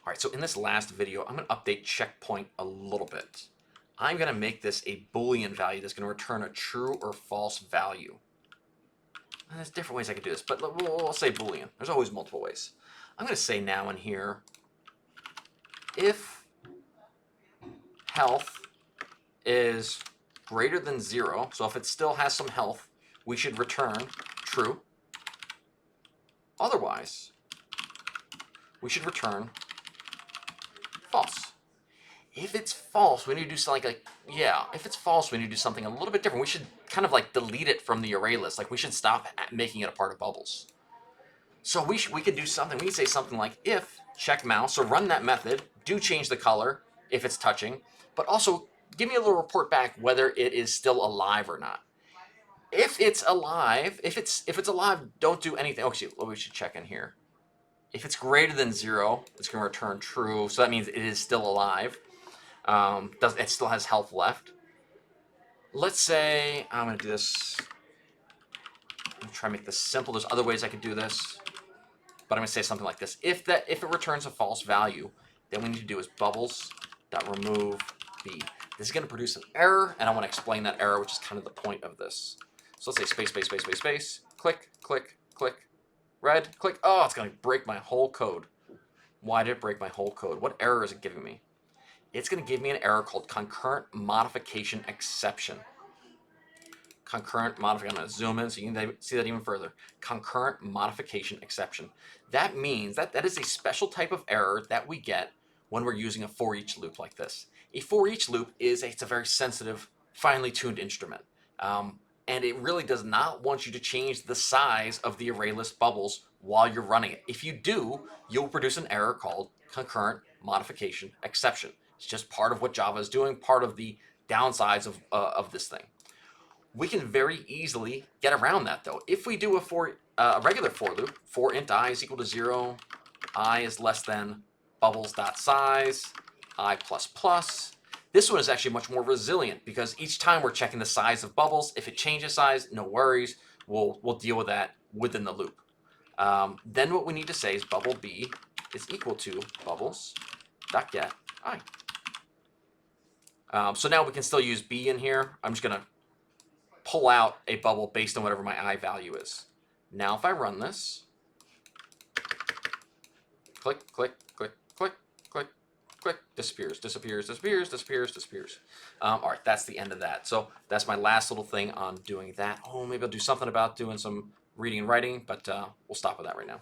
All right, so in this last video, I'm going to update checkpoint a little bit. I'm going to make this a Boolean value that's going to return a true or false value. And there's different ways I could do this, but we'll say Boolean. There's always multiple ways. I'm going to say now in here, if health is greater than 0, so if it still has some health, we should return true. Otherwise, we should return false. If it's false, we need to do something if it's false, we need to do something a little bit different. We should kind of like delete it from the array list. Like we should stop making it a part of bubbles. So we could do something. We could say something like if check mouse, so run that method, do change the color if it's touching, but also give me a little report back whether it is still alive or not. If it's alive, if it's alive, don't do anything. Oh, see, we should check in here. If it's greater than 0, it's going to return true. So that means it is still alive. It still has health left. Let's say I'm going to do this. I'm going to try to make this simple. There's other ways I could do this, but I'm going to say something like this. If it returns a false value, then what we need to do is bubbles.remove b. This is going to produce an error, and I want to explain that error, which is kind of the point of this. So let's say space, space, space, space, space, click, click, click, red, click. Oh, it's going to break my whole code. Why did it break my whole code? What error is it giving me? It's going to give me an error called concurrent modification exception. Concurrent modification. I'm going to zoom in so you can see that even further. Concurrent modification exception. That means that is a special type of error that we get when we're using a for each loop like this. A for each loop it's a very sensitive, finely tuned instrument. And it really does not want you to change the size of the array list bubbles while you're running it. If you do, you'll produce an error called concurrent modification exception. It's just part of what Java is doing, part of the downsides of this thing. We can very easily get around that, though. If we do a regular for loop, for int I is equal to 0, I is less than bubbles.size, I plus plus. This one is actually much more resilient because each time we're checking the size of bubbles. If it changes size, no worries. We'll deal with that within the loop. Then what we need to say is bubble b is equal to bubbles.get I. So now we can still use b in here. I'm just going to pull out a bubble based on whatever my I value is. Now if I run this, click, click, click, click, click, click, disappears, disappears, disappears, disappears, disappears. All right, that's the end of that. So that's my last little thing on doing that. Oh, maybe I'll do something about doing some reading and writing, but we'll stop with that right now.